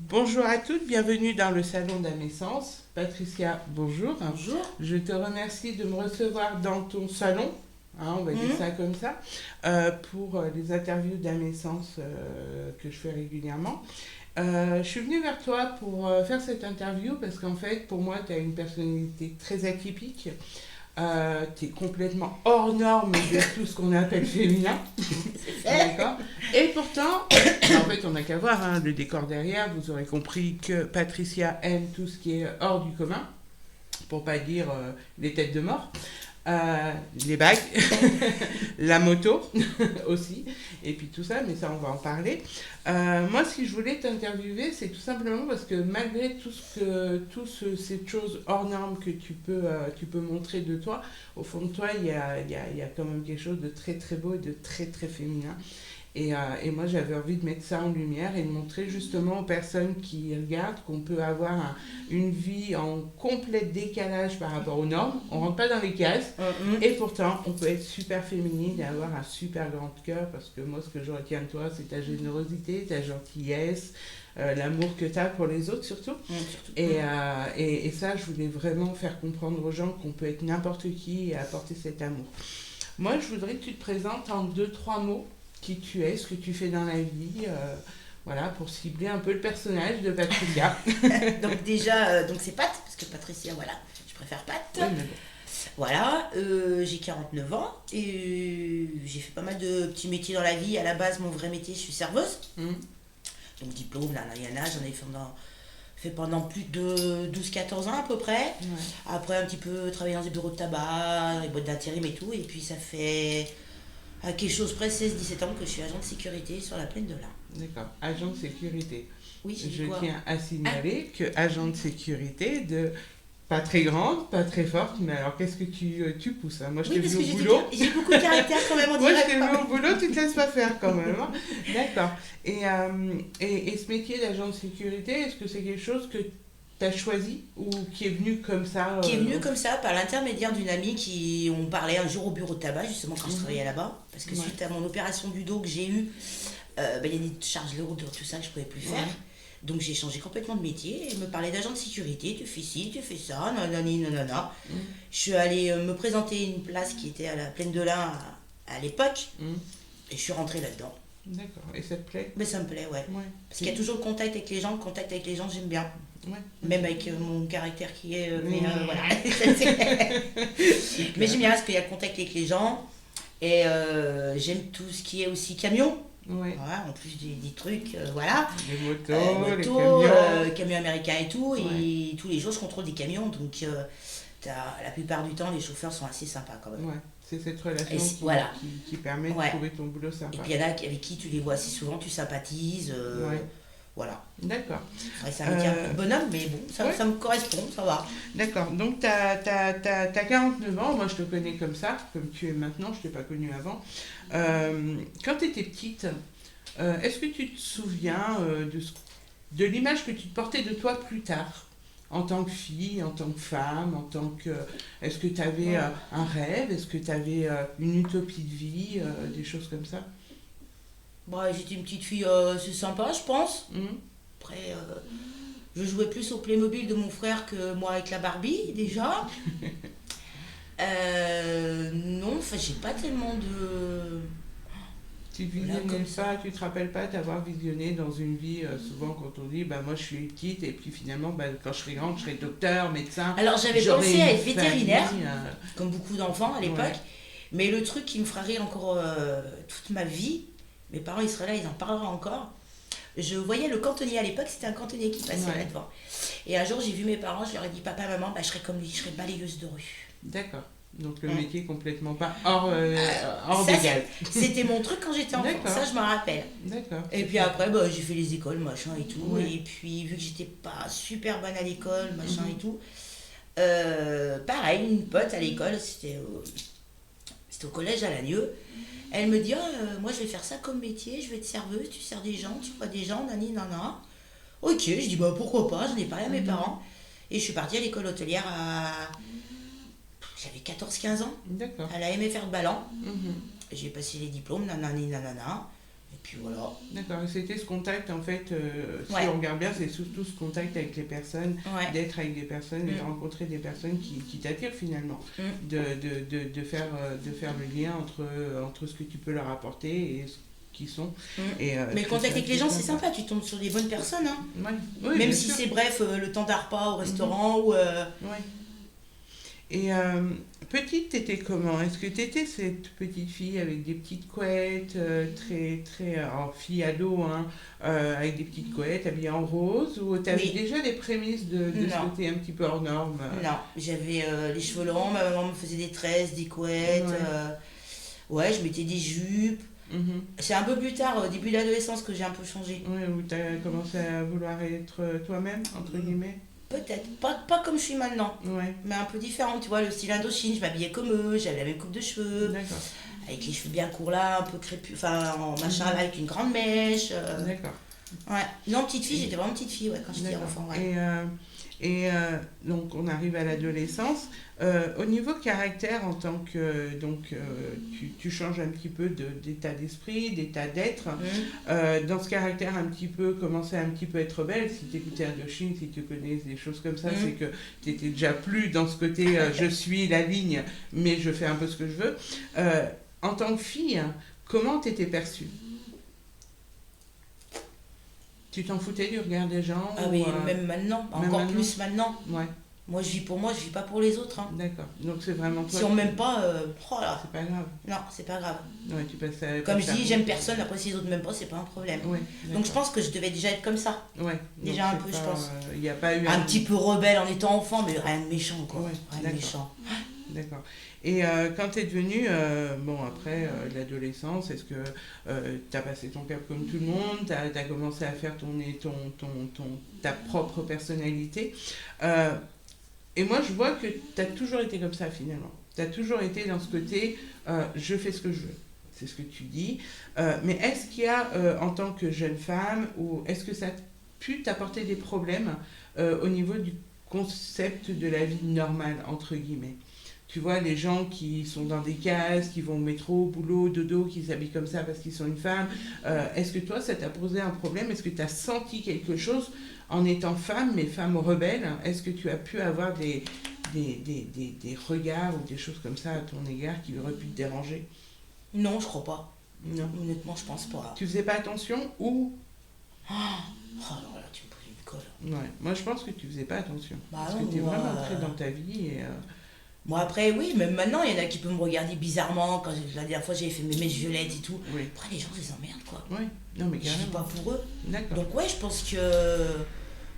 Bonjour à toutes, bienvenue dans le salon d'Amessence. Patricia, bonjour. Bonjour. Je te remercie de me recevoir dans ton salon, on va dire Mhm. ça comme ça, pour les interviews d'Amessence que je fais régulièrement. Je suis venue vers toi pour faire cette interview parce qu'en fait, pour moi, tu as une personnalité très atypique. Tu es complètement hors norme de tout ce qu'on appelle féminin. D'accord. Et pourtant, en fait, on n'a qu'à voir le décor derrière. Vous aurez compris que Patricia aime tout ce qui est hors du commun, pour pas dire les têtes de mort. Les bagues, la moto aussi, et puis tout ça, mais ça on va en parler. Moi, si je voulais t'interviewer, c'est tout simplement parce que malgré ces choses hors normes que tu peux montrer de toi, au fond de toi, il y a quand même quelque chose de très très beau et de très très féminin. Et moi, j'avais envie de mettre ça en lumière et de montrer justement aux personnes qui regardent qu'on peut avoir une vie en complet décalage par rapport aux normes. On rentre pas dans les cases. Mhm. Et pourtant, on peut être super féminine et avoir un super grand cœur parce que moi, ce que je retiens de toi, c'est ta générosité, ta gentillesse, l'amour que tu as pour les autres surtout. Surtout. Et ça, je voulais vraiment faire comprendre aux gens qu'on peut être n'importe qui et apporter cet amour. Moi, je voudrais que tu te présentes en deux, trois mots qui tu es, ce que tu fais dans la vie, voilà, pour cibler un peu le personnage de Patricia. Donc déjà, donc c'est Pat, parce que Patricia, voilà, je préfère Pat. Oui, mais Voilà, j'ai 49 ans et j'ai fait pas mal de petits métiers dans la vie. À la base, mon vrai métier, je suis serveuse. bon. Donc diplôme, là, yana, j'en ai fait pendant plus de 12-14 ans à peu près. Ouais, Après, un petit peu travaillé dans des bureaux de tabac, dans les boîtes d'intérim et tout. Et puis ça fait à quelque chose près 16-17 ans que je suis agent de sécurité sur la plaine de l'Ain. d'accord. Agent de sécurité. Oui, j'ai dit Je quoi? tiens à Ah, signaler que agent de sécurité de pas très grande, pas très forte, mais alors qu'est-ce que tu pousses, hein. Moi, je oui, t'ai parce vu que au boulot. j'ai beaucoup de caractère quand même, on Moi, je dirait t'ai vu pas. au boulot, tu te laisses pas faire quand même, hein. D'accord. Et ce métier d'agent de sécurité, est-ce que c'est quelque chose que tu as choisi ou qui est venu comme ça Qui est venu comme ça par l'intermédiaire d'une amie qui on parlait un jour au bureau de tabac, justement quand je travaillais là-bas. Parce que Ouais. suite à mon opération du dos que j'ai eue, il y a des charges lourdes, tout ça que je pouvais plus faire. Ouais. Donc j'ai changé complètement de métier. Elle me parlait d'agent de sécurité, tu fais ci, tu fais ça, nanani, nanana. Mm. Je suis allée me présenter une place qui était à la plaine de l'Ain à l'époque Mm. et je suis rentrée là-dedans. D'accord. Et ça te plaît? Mais ça me plaît, ouais. Ouais. Parce qu'il y a toujours le contact avec les gens, le contact avec les gens, j'aime bien. Ouais. Même avec mon caractère qui est. Mais Mm. voilà. C'est Mais clair. j'aime bien parce qu'il y a le contact avec les gens. Et j'aime tout ce qui est aussi camion. Ouais. Voilà, en plus des trucs, voilà. Les motos, les Moto, camions. camions américains et tout. Ouais. Et tous les jours, je contrôle des camions. Donc, la plupart du temps, les chauffeurs sont assez sympas quand même. Ouais. C'est cette relation Voilà. qui permet de Ouais. trouver ton boulot Et sympa. puis, il y en a avec qui tu les vois assez souvent, tu sympathises. Ouais. Voilà. D'accord. Ouais, c'est un métier un Euh, peu bonhomme, mais bon, ouais. ça me correspond, ça va. D'accord. Donc, t'as 49 ans. Moi, je te connais comme ça, comme tu es maintenant. Je t'ai pas connu avant. Quand tu étais petite, est-ce que tu te souviens de l'image que tu te portais de toi plus tard? En tant que fille, en tant que femme, en tant que... Est-ce que tu avais un rêve? Est-ce que tu avais une utopie de vie? Des choses comme ça? Bah, j'étais une petite fille, c'est sympa, je pense. Mhm. Après, je jouais plus au Playmobil de mon frère que moi avec la Barbie, déjà. Non, enfin, j'ai pas tellement de. Tu te Voilà, visionnais comme ça. pas, tu te rappelles pas t'avoir visionné dans une vie, souvent quand on dit, bah moi je suis petite et puis finalement, bah, quand je serai grande, je serai docteur, médecin, Alors, j'avais j'aurai pensé à une être vétérinaire, famille, comme beaucoup d'enfants à l'époque. ouais. Mais le truc qui me fera rire encore toute ma vie, mes parents ils seraient là, ils en parleront encore. Je voyais le cantonnier à l'époque, c'était un cantonnier qui passait Ouais. là devant. Et un jour, j'ai vu mes parents, je leur ai dit, papa, maman, bah, je serais comme lui, je serais balayeuse de rue. D'accord. Donc le Mm. métier complètement pas hors Ça, d'égal. c'était mon truc quand j'étais enfant, D'accord. ça je m'en rappelle. D'accord. Et puis après, bah, j'ai fait les écoles, machin et tout. Ouais. Et puis, vu que j'étais pas super bonne à l'école, machin Mhm. et tout, pareil, une pote à l'école, c'était au collège à Lagnieu. Elle me dit, ah, moi je vais faire ça comme métier, je vais être serveuse, tu sers des gens, tu vois des gens, nani, nana. Ok, je dis, bah pourquoi pas, j'en ai parlé à mes Mhm. parents. Et je suis partie à l'école hôtelière J'avais 14-15 ans. D'accord. Elle a aimé faire le ballon. Mhm. J'ai passé les diplômes, nanani, nanana. Et puis voilà. D'accord, et c'était ce contact en fait, si Ouais. on regarde bien, c'est surtout ce contact avec les personnes, Ouais. d'être avec des personnes et de Mm. rencontrer des personnes qui t'attirent finalement, Mm. de faire le lien entre ce que tu peux leur apporter et ce qu'ils sont. Mm. Et, Mais je le trouve contact ça avec les gens, assez c'est sympa, tu tombes sur des bonnes personnes, hein. Ouais. Oui, Même bien si sûr. c'est bref, le temps d'un repas au Mhm. restaurant ou. Ouais. Et petite, t'étais comment? Est-ce que t'étais cette petite fille avec des petites couettes, très, très, alors, fille ado, hein, avec des petites couettes, habillée en rose, ou t'avais Oui. déjà des prémices de ce Non. côté un petit peu hors norme? Non, j'avais les cheveux longs, ma maman me faisait des tresses, des couettes. Ouais. Ouais, je mettais des jupes. Mhm. C'est un peu plus tard, au début de l'adolescence, que j'ai un peu changé. Ouais, où t'as commencé à vouloir être toi-même, entre guillemets? Peut-être, pas comme je suis maintenant, Ouais, mais un peu différent. Tu vois, le style Indochine, je m'habillais comme eux, j'avais la même coupe de cheveux, d'accord, avec les cheveux bien courts là, un peu crépus, enfin en machin Mhm. là, avec une grande mèche. d'accord. Ouais. Non, petite fille, j'étais vraiment petite fille ouais, quand j'étais D'accord. enfant. Ouais. Donc on arrive à l'adolescence. Au niveau caractère, en tant que tu changes un petit peu d'état d'esprit, d'état d'être. Dans ce caractère un petit peu, commencer à un petit peu être rebelle, si tu écoutais Indochine, si tu connais des choses comme ça, c'est que tu étais déjà plus dans ce côté je suis la ligne, mais je fais un peu ce que je veux. En tant que fille, comment t'étais perçue? Tu t'en foutais du regard des gens Ah ou, mais même maintenant, même encore maintenant plus maintenant. Ouais, Moi je vis pour moi, je vis pas pour les autres. Hein. d'accord. Donc c'est vraiment toi. Si on m'aime pas, oh là, C'est pas grave. non, c'est pas grave. Ouais, tu passes à. Comme je passes à- dis, j'aime personne, après si les autres m'aiment pas, c'est pas un problème. Ouais, Donc je d'accord. pense que je devais déjà être comme ça. Ouais. Déjà Donc, un c'est peu, je pas, pense. Il n'y a pas eu Un petit peu rebelle en étant enfant, mais rien de méchant quoi. Ouais, Rien de d'accord. méchant. D'accord. Et quand tu es devenue, bon, après l'adolescence, est-ce que tu as passé ton cap comme tout le monde, tu as commencé à faire ta propre personnalité et moi, je vois que tu as toujours été comme ça finalement. Tu as toujours été dans ce côté, je fais ce que je veux. C'est ce que tu dis. Mais est-ce qu'il y a, en tant que jeune femme, ou est-ce que ça a pu t'apporter des problèmes au niveau du concept de la vie normale, entre guillemets? Tu vois, les gens qui sont dans des cases, qui vont au métro, boulot, dodo, qui s'habillent comme ça parce qu'ils sont une femme. Est-ce que toi, ça t'a posé un problème? Est-ce que tu as senti quelque chose en étant femme, mais femme rebelle? Est-ce que tu as pu avoir des regards ou des choses comme ça à ton égard qui auraient pu te déranger? Non, je crois pas. Non. Honnêtement, je pense pas. Tu faisais pas attention ou... Oh alors là, tu me poses une colle. Ouais, moi je pense que tu faisais pas attention. Bah Parce non, que tu es moi, vraiment entré dans ta vie et... Moi après, oui, même maintenant, il y en a qui peuvent me regarder bizarrement. Quand la dernière fois, j'avais fait mes mèches violettes et tout. oui, Après, les gens, ils emmerdent quoi. oui, non mais Je vis carrément. pas pour eux. D'accord. Donc ouais, je pense que...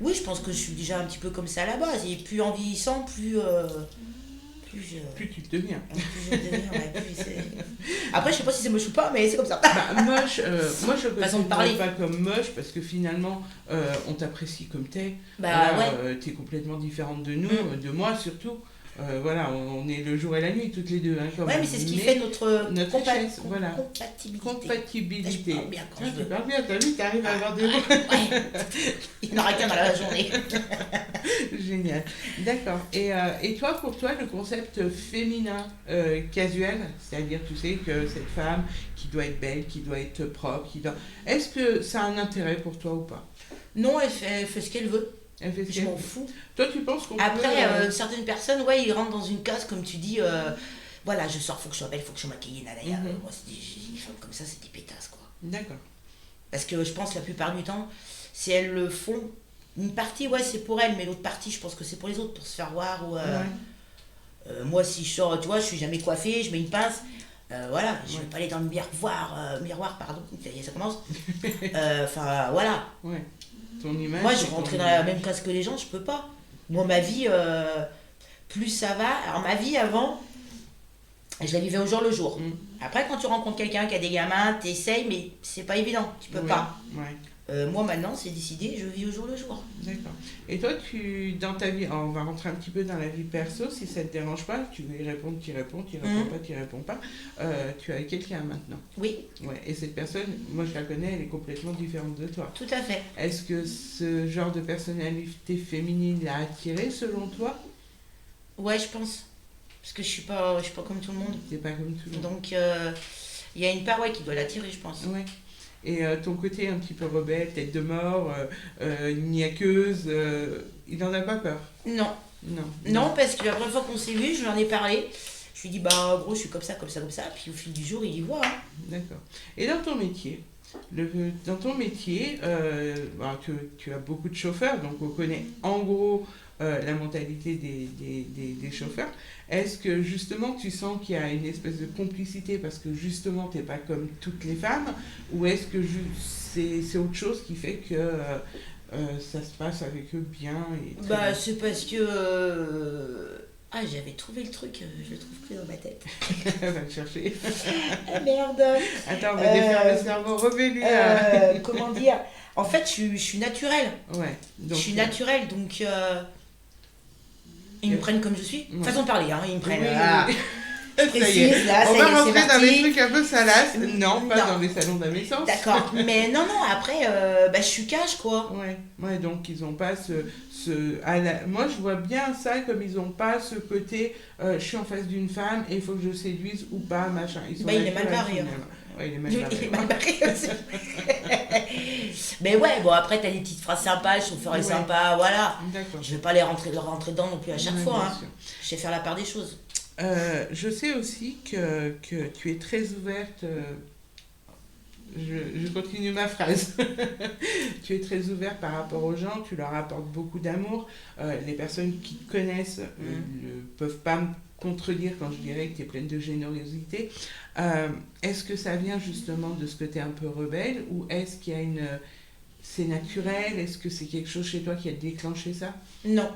Oui, je pense que je suis déjà un petit peu comme ça à la base. Et plus en vieillissant, plus Plus tu te deviens. plus je deviens, ouais, plus c'est... Après, je sais pas si c'est moche ou pas, mais c'est comme ça. Bah, moche, moi je ne Façon de considère parler. pas comme moche parce que finalement on t'apprécie comme t'es. Bah Voilà, ouais. t'es complètement différente de nous, Mm. de moi surtout. Voilà, on est le jour et la nuit toutes les deux. Hein, quand Ouais, même. mais c'est ce qui fait notre, notre richesse, voilà. compatibilité. Compatibilité. Je parle bien quand Ah, je tu veux. parles bien, t'as vu, t'arrives à avoir des mots. Ouais. Il n'en aura qu'un dans la journée. Génial. D'accord. Et toi, pour toi, le concept féminin casuel, c'est-à-dire, tu sais, que cette femme qui doit être belle, qui doit être propre, est-ce que ça a un intérêt pour toi ou pas? Non, elle fait ce qu'elle veut. Elle fait ce Je qu'elle m'en veut. fous. Toi, tu penses qu'on Après, peut... certaines personnes, ouais, ils rentrent dans une case, comme tu dis, voilà, je sors, faut que je sois belle, faut que je sois maquillée, nanaya. Mhm. Moi, c'est des femmes comme ça, c'est des pétasses, quoi. D'accord. Parce que je pense, la plupart du temps, si elles le font, une partie, ouais, c'est pour elles, mais l'autre partie, je pense que c'est pour les autres, pour se faire voir. Ou, Ouais. moi, si je sors, tu vois, je suis jamais coiffée, je mets une pince. Voilà, je vais Ouais. pas aller dans le miroir, pardon, ça commence. Enfin, voilà. Ouais. Ton image... Moi, c'est je ton rentrais dans la image. même case que les gens, je peux pas. Moi, ma vie, plus ça va. Alors, ma vie avant, je la vivais au jour le jour. Mm. Après, quand tu rencontres quelqu'un qui a des gamins, t'essayes, mais c'est pas évident, tu peux Ouais. pas. Ouais. Moi, maintenant, c'est décidé, je vis au jour le jour. D'accord. Et toi, dans ta vie, alors, on va rentrer un petit peu dans la vie perso, si ça te dérange pas, tu veux y répondre, tu réponds, tu réponds Mhm. pas, tu réponds pas. Tu es avec quelqu'un maintenant. Oui, Ouais. Et cette personne, moi je la connais, elle est complètement différente de toi. tout à fait. Est-ce que ce genre de personnalité féminine l'a attirée selon toi? Ouais, je pense. Parce que je suis pas comme tout le monde. C'est pas comme tout le monde. Donc, il y a une part, ouais, qui doit l'attirer, je pense. Ouais. Et ton côté un petit peu rebelle, tête de mort, niaqueuse, il n'en a pas peur? Non. Non. Non, parce que la première fois qu'on s'est vu, je lui en ai parlé. Je lui ai dit, bah, gros, je suis comme ça, comme ça, comme ça. Puis au fil du jour, il y voit. Hein. D'accord. Et dans ton métier, dans ton métier, bah, tu as beaucoup de chauffeurs, donc on connaît en gros la mentalité des chauffeurs. Est-ce que justement tu sens qu'il y a une espèce de complicité parce que justement tu n'es pas comme toutes les femmes, ou est-ce que c'est autre chose qui fait que ça se passe avec eux bien et Bah, c'est parce que. Ah, j'avais trouvé le truc, je le trouve plus dans ma tête. va le chercher. Ah merde. Attends, on va défaire le cerveau, revenez là. Comment dire? En fait, je suis naturelle. Ouais. Je suis naturelle, donc ils me prennent comme je suis. Ouais. Façon de parler, hein, ils me prennent. Oui, Voilà. oui. Je Ça y est. précise, là, On ça y va est, rentrer c'est dans des parti. trucs un peu salaces. Non, pas Non. dans les salons d'adolescence. D'accord, mais non, après, bah, je suis cash, quoi. Ouais, donc ils ont pas moi je vois bien ça comme ils ont pas ce côté je suis en face d'une femme et il faut que je séduise ou pas, machin. Ils sont Bah, il là est mal que à la barré. finale. Ouais, il est mal barré. Il est mal barré aussi. Mais ouais, bon, après, t'as des petites phrases sympas, le chauffeur est Ouais. sympa, voilà. D'accord. Je vais pas leur rentrer dedans non plus à chaque Ouais, fois. bien Hein. sûr. Je sais faire la part des choses. Je sais aussi que tu es très ouverte. Je continue ma phrase. Tu es très ouverte par rapport aux gens, tu leur apportes beaucoup d'amour. Les personnes qui te connaissent ne peuvent pas me contredire quand je dirais que tu es pleine de générosité. Est-ce que ça vient justement de ce côté un peu rebelle, ou est-ce qu'il y a c'est naturel? Est-ce que c'est quelque chose chez toi qui a déclenché ça? Non,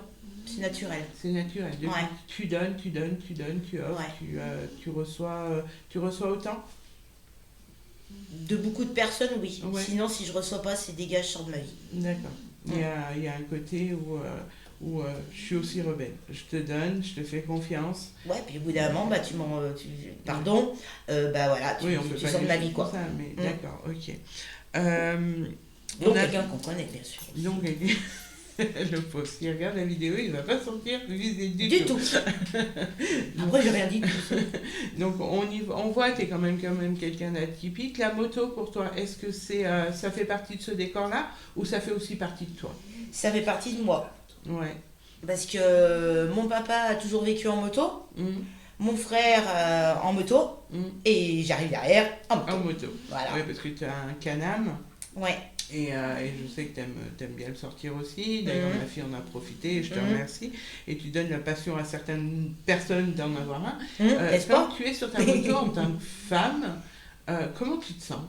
c'est naturel. C'est naturel. Ouais. Tu donnes, tu offres, Ouais. tu reçois autant? De beaucoup de personnes, oui. Ouais. Sinon, si je reçois pas, c'est dégage, je sors de ma vie. D'accord. Il y a un côté où je suis aussi rebelle. Je te donne, je te fais confiance. Ouais, puis au bout d'un moment, bah, pardon, bah voilà, Oui, on peut tu pas sors de dire ma vie, quoi. ça, mais d'accord, ok. Donc, quelqu'un qu'on connaît, bien sûr. Donc, le pauvre, s'il regarde la vidéo, il va pas sentir visé Du tout. Après, j'ai rien dit de tout ça. Donc, on voit que tu es quand même quelqu'un d'atypique. La moto, pour toi, est-ce que ça fait partie de ce décor-là, ou ça fait aussi partie de toi? Ça fait partie de moi. Ouais. Parce que mon papa a toujours vécu en moto, mon frère en moto, et j'arrive derrière en moto. En moto. Voilà. Ouais, parce que tu as un Can-Am. Ouais. Et je sais que tu aimes bien le sortir aussi. D'ailleurs, ma fille en a profité et je te remercie. Et tu donnes la passion à certaines personnes d'en avoir un. N'est-ce pas? Quand tu es sur ta moto en tant que femme, comment tu te sens?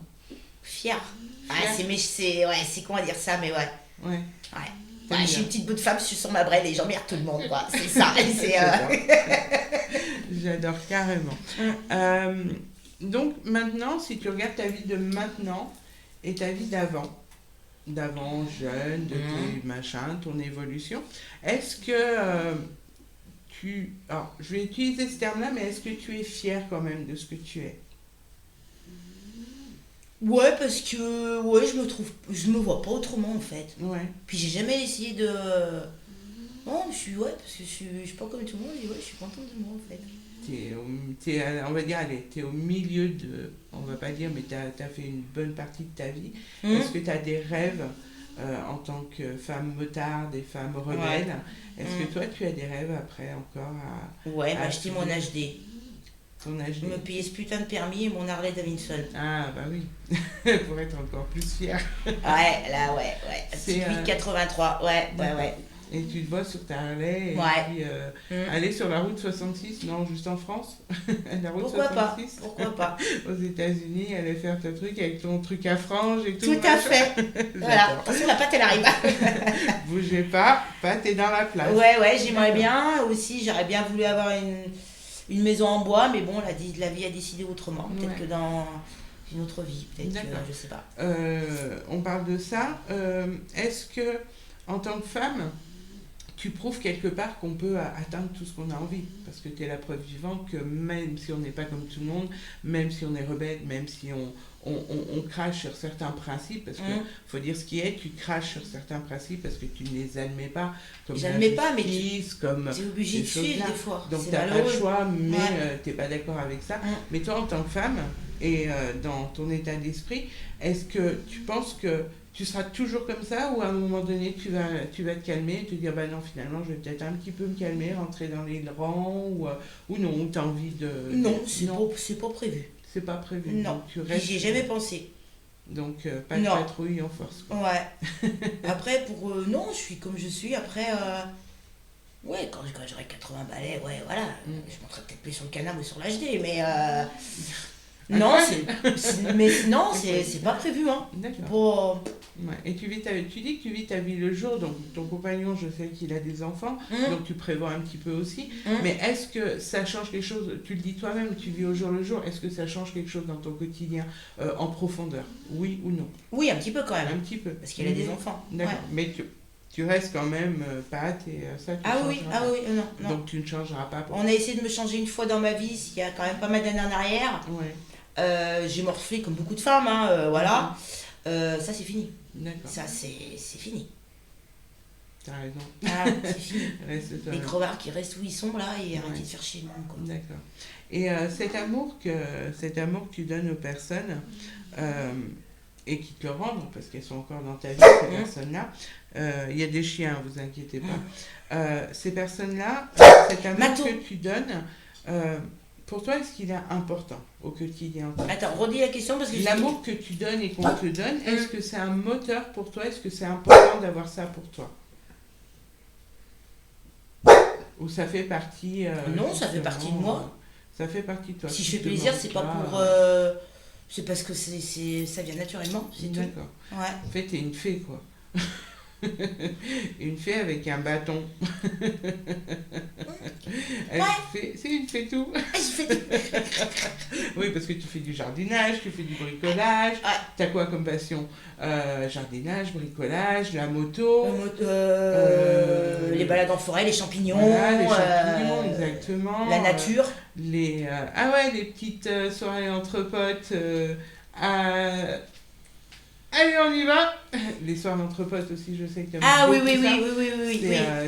Fière. Fière. C'est comment dire ça, mais ouais. Ouais. Ouais, je suis une petite bout de femme, je suis sur ma brelle et j'emmerde tout le monde, quoi. C'est ça. J'adore carrément. Donc maintenant, si tu regardes ta vie de maintenant et ta vie d'avant jeune, de tes machins, ton évolution, est-ce que alors je vais utiliser ce terme-là, mais est-ce que tu es fière quand même de ce que tu es? Ouais, parce que je me vois pas autrement en fait. Ouais. Puis j'ai jamais essayé de. Non, parce que je suis pas comme tout le monde et je suis contente de moi en fait. On va dire, allez, t'es au milieu de, on va pas dire, mais t'as fait une bonne partie de ta vie. Est-ce que t'as des rêves en tant que femme motarde et femme rebelle? Est-ce que toi, tu as des rêves après encore Ouais, m'acheter mon HD. Ton HD. Me payer ce putain de permis et mon Harley Davidson. Ah, bah oui. Pour être encore plus fière. Ouais, là, ouais. C'est 883, ouais. Et tu te vois sur ta Harley et puis aller sur la route 66, non, juste en France. La route Pourquoi 66. Pourquoi pas Aux États-Unis, aller faire ton truc avec ton truc à franges et tout. Tout à fait. Voilà, attention, la pâte elle arrive. Bougez pas, pâte est dans la place. Ouais, j'aimerais bien. Aussi, j'aurais bien voulu avoir une maison en bois, mais bon, la vie a décidé autrement. Peut-être que dans une autre vie, peut-être que je sais pas. On parle de ça. Est-ce que, en tant que femme, tu prouves quelque part qu'on peut atteindre tout ce qu'on a envie, parce que tu es la preuve vivante que même si on n'est pas comme tout le monde, même si on est rebelle, même si on crache sur certains principes, parce que faut dire ce qui est, tu craches sur certains principes parce que tu ne les admets pas, comme j'admets pas, mais comme tu es obligé de suivre des fois. Donc tu n'as pas le choix, mais tu n'es pas d'accord avec ça. Mais toi, en tant que femme, et dans ton état d'esprit, est-ce que tu penses que tu seras toujours comme ça ou à un moment donné tu vas te calmer et te dire bah non finalement je vais peut-être un petit peu me calmer, rentrer dans les rangs ou non, tu as envie de... Non, c'est pas prévu. C'est pas prévu. Non, Donc, tu restes... j'y ai jamais pensé. Donc pas de Non. patrouille en force. Quoi. Ouais. Après, non, je suis comme je suis. Après, ouais, quand j'aurai 80 balais, ouais, voilà. Je monterai peut-être plus sur le canard ou sur l'HD, mais non, non, c'est pas prévu, hein. D'accord. Ouais. Et tu dis que tu vis ta vie le jour, donc ton compagnon, je sais qu'il a des enfants, donc tu prévois un petit peu aussi. Mais est-ce que ça change quelque chose, tu le dis toi-même, tu vis au jour le jour, est-ce que ça change quelque chose dans ton quotidien en profondeur? Oui ou non? Oui, un petit peu quand même. Un petit peu. Parce qu'il a des enfants. D'accord. Ouais. Mais tu restes quand même pâte et ça, tu oui, non. Donc tu ne changeras pas. On a essayé de me changer une fois dans ma vie, il y a quand même pas mal d'années en arrière. Ouais. J'ai morflé comme beaucoup de femmes, hein, voilà. Ça, c'est fini. D'accord. Ça, c'est fini. T'as raison. Ah, c'est fini. Reste-toi. Les crevards qui restent où ils sont là et arrêtez de faire chier le monde, quoi. D'accord. Et cet amour que tu donnes aux personnes et qui te le rendent, parce qu'elles sont encore dans ta vie, ces personnes-là, il y a des chiens, vous inquiétez pas. Ces personnes-là, cet amour que tu donnes, pour toi, est-ce qu'il est important au quotidien? Attends, redis la question parce que... L'amour que tu donnes et qu'on te donne, est-ce que c'est un moteur pour toi? Est-ce que c'est important d'avoir ça pour toi? Ou ça fait partie... non, ça fait partie de moi. Ça fait partie de toi. Si je fais plaisir, c'est pas pour... c'est parce que ça vient naturellement, c'est tout. D'accord. Ouais. En fait, t'es une fée, quoi. Une fée avec un bâton. C'est une fée tout. Oui, parce que tu fais du jardinage, tu fais du bricolage. Ouais. T'as quoi comme passion? Jardinage, bricolage, la moto. Les balades en forêt, les champignons. Voilà, les champignons, exactement. La nature. Les petites soirées entre potes. Allez, on y va! Les soirs d'entre potes aussi, je sais que tu aimes oui.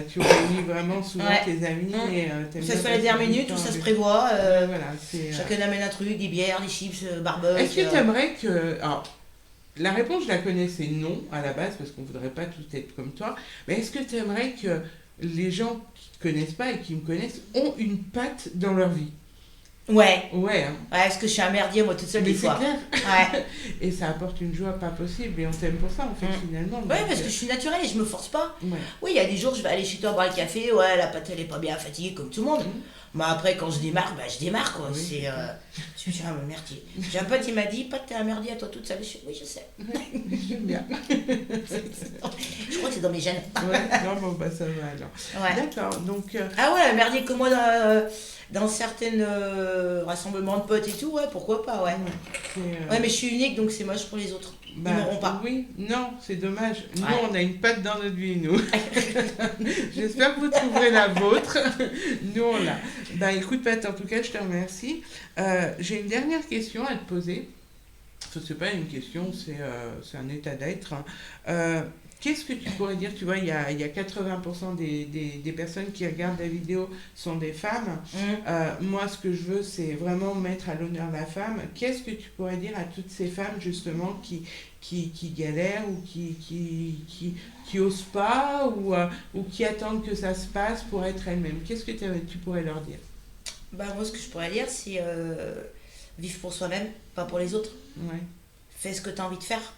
Tu réunis vraiment souvent tes amis. Et, ça se fait à la dernière minute, tout ça se prévoit. Voilà, chacun amène un truc, des bières, des chips, barbecue. Est-ce que tu aimerais que... Alors, la réponse, je la connaissais non, à la base, parce qu'on ne voudrait pas tout être comme toi. Mais est-ce que tu aimerais que les gens qui ne te connaissent pas et qui me connaissent ont une patte dans leur vie? Ouais. Ouais. Parce que je suis un merdier, moi, toute seule, des fois. C'est clair. Ouais. Et ça apporte une joie pas possible. Et on t'aime pour ça, en fait, finalement. Ouais, parce que je suis naturelle et je me force pas. Ouais. Oui, il y a des jours, je vais aller chez toi boire le café. Ouais, la pâte, elle est pas bien fatiguée, comme tout le monde. Mais après, quand je démarre, je démarre, quoi. Oui. Je suis un merdier. J'ai un pote, il m'a dit, Pat, t'es un merdier à toi toute seule. Oui, je sais. J'aime bien. Je crois que c'est dans mes gènes. Ouais, non, bon, bah ça va alors. Ouais. D'accord, donc... Ah ouais, un merdier comme moi dans certains rassemblements de potes et tout, ouais, pourquoi pas, ouais. Ouais, mais je suis unique, donc c'est moche pour les autres. Ils n'auront pas. Oui, non, c'est dommage. Nous, on a une patte dans notre vie, nous. J'espère que vous trouverez la vôtre. Nous, on l'a. Bah écoute, Pat, en tout cas, je te remercie. J'ai une dernière question à te poser. C'est pas une question, c'est un état d'être. Qu'est-ce que tu pourrais dire? Tu vois, il y a 80% des personnes qui regardent la vidéo sont des femmes. Moi, ce que je veux, c'est vraiment mettre à l'honneur la femme. Qu'est-ce que tu pourrais dire à toutes ces femmes, justement, qui galèrent ou qui osent pas ou qui attendent que ça se passe pour être elles-mêmes? Qu'est-ce que tu pourrais leur dire? Bah, moi, ce que je pourrais dire, c'est vivre pour soi-même, pas pour les autres. Ouais. Fais ce que tu as envie de faire.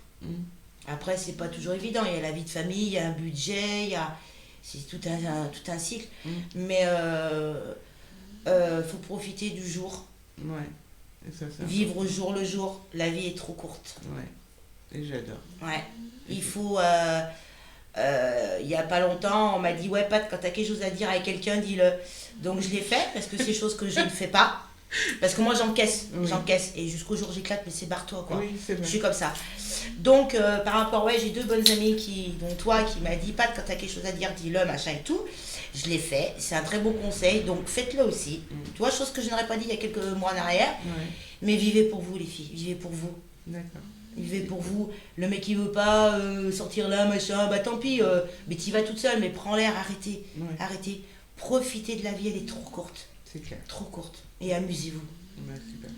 Après, c'est pas toujours évident. Il y a la vie de famille, il y a un budget, c'est tout un cycle. Mais faut profiter du jour. Ouais. Et ça, vivre au jour le jour. La vie est trop courte. Ouais. Et j'adore. Ouais. Il faut... il y a pas longtemps, on m'a dit, ouais, Pat, quand tu as quelque chose à dire à quelqu'un, dis-le. Donc je l'ai fait, parce que c'est chose que je ne fais pas. Parce que moi, j'encaisse. Et jusqu'au jour où j'éclate, mais c'est barre-toi, quoi. Oui, c'est vrai. Je suis comme ça. Donc, par rapport, j'ai 2 bonnes amies, dont toi, qui m'a dit, Pat, quand tu as quelque chose à dire, dis-le, machin et tout. Je l'ai fait. C'est un très beau conseil. Donc, faites-le aussi. Tu vois, chose que je n'aurais pas dit il y a quelques mois en arrière. Mais vivez pour vous, les filles. Vivez pour vous. D'accord. Vivez pour vous. Le mec qui veut pas sortir là, machin, bah tant pis. Mais tu vas toute seule, mais prends l'air, arrêtez. Arrêtez. Profitez de la vie, elle est trop courte. C'est clair. Trop courte. Et amusez-vous. Bah, super.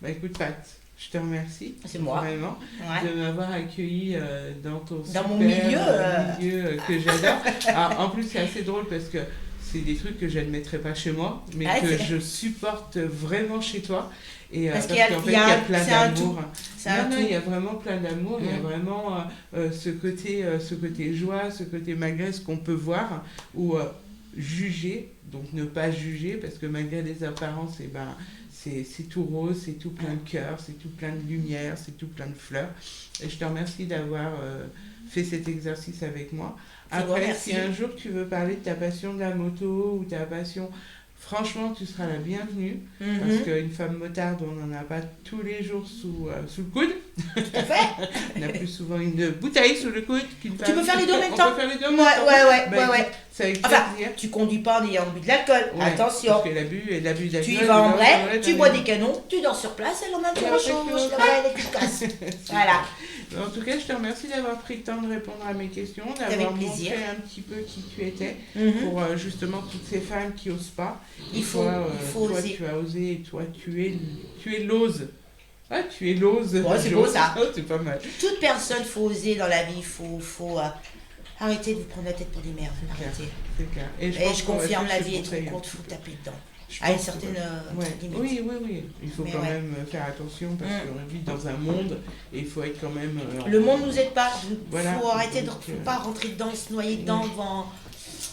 Bah écoute, Pat, Je te remercie. C'est moi. Vraiment. Ouais. De m'avoir accueilli dans ton Dans mon super, milieu, milieu que j'adore. Alors, en plus, c'est assez drôle parce que c'est des trucs que j'admettrais pas chez moi, mais Ah, que c'est- je supporte vraiment chez toi. Et Parce parce qu'il y a- qu'en fait, il y a il y a un- plein c'est un d'amour. C'est un Non, tout. il y a vraiment plein d'amour, il y a Mm. vraiment ce côté joie, ce côté malgré ce qu'on peut voir, ou juger, donc ne pas juger, parce que malgré les apparences, eh ben, c'est tout rose, c'est tout plein de cœur, c'est tout plein de lumière, c'est tout plein de fleurs. Et je te remercie d'avoir fait cet exercice avec moi. C'est moi, Après, merci. si un jour tu veux parler de ta passion de la moto ou ta passion, franchement, tu seras la bienvenue. Parce Mhm. qu'une femme motarde, on n'en a pas tous les jours sous le coude. Tout à fait. On a plus souvent une bouteille sous le coude qu'une femme. Tu peux faire les deux en même On temps. peut faire les deux en Ouais, même temps. ouais, Bah, ouais. écoute, c'est avec Enfin, plaisir. tu conduis pas en ayant bu de l'alcool. Ouais, Attention. Parce que l'abus d'alcool. Tu y vas en vrai, tu bois des des canons, tu dors sur place, elle en même Et temps après, change, tu la vas- vraie, elle est efficace. Voilà. En tout cas, je te remercie d'avoir pris le temps de répondre à mes questions, Avec d'avoir plaisir. montré un petit peu qui tu étais, Mhm. pour justement toutes ces femmes qui osent pas. Il faut- toi, il faut toi, oser. tu as osé, et toi, tu es l'ose. Ah, tu es l'ose. Ouais, c'est beau, ça. Oh, c'est pas mal. Toute personne, faut oser dans la vie, faut arrêter de vous prendre la tête pour des merdes. clair. Arrêtez. C'est clair. Et pense je qu'on va confirme, tous la se vie est trop conseiller un courte, petit faut peu. taper dedans. Je À une pense certaine que- ouais. limite. Oui. Il faut Mais quand ouais. même faire attention parce Mm. qu'on vit dans un monde et il faut être quand même. Le monde nous aide pas. Voilà. Faut arrêter de Donc, faut pas rentrer dedans, se noyer dedans devant.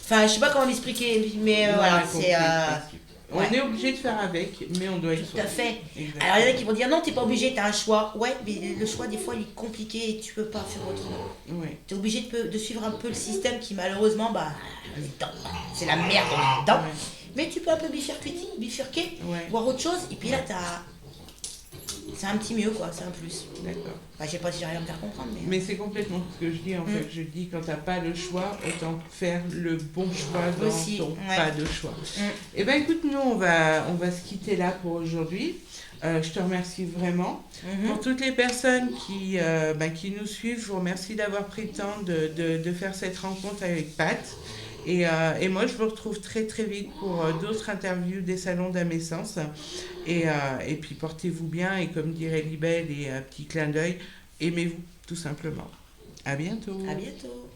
Enfin, je sais pas comment l'expliquer, mais Ouais, voilà, compris c'est. le principe. On ouais. est obligé de faire avec, mais on doit être Tout à soi. fait. Exactement. Alors il y en a qui vont dire non, t'es pas obligé, t'as un choix. Ouais, mais le choix des fois il est compliqué et tu peux pas faire autrement. Ouais. T'es obligé de suivre un peu le système qui malheureusement, bah, on est dedans. C'est la merde, on est dedans. Ouais. Mais tu peux un peu bifurquer, Ouais. voir autre chose, et puis là t'as. C'est un petit mieux quoi, c'est un plus. D'accord. Enfin, je sais pas si j'arrive à me faire comprendre, mais. Mais c'est complètement ce que je dis en fait. Je dis quand t'as pas le choix, autant faire le bon choix dans Aussi, ton ouais. pas de choix. Mm. Eh ben écoute, nous on va se quitter là pour aujourd'hui. Je te remercie vraiment. Mhm. Pour toutes les personnes qui nous suivent, je vous remercie d'avoir pris le temps de faire cette rencontre avec Pat. Et moi, je vous retrouve très très vite pour d'autres interviews des salons d'Amessence. Et puis portez-vous bien et comme dirait Libelle et petit clin d'œil, aimez-vous tout simplement. À bientôt. À bientôt.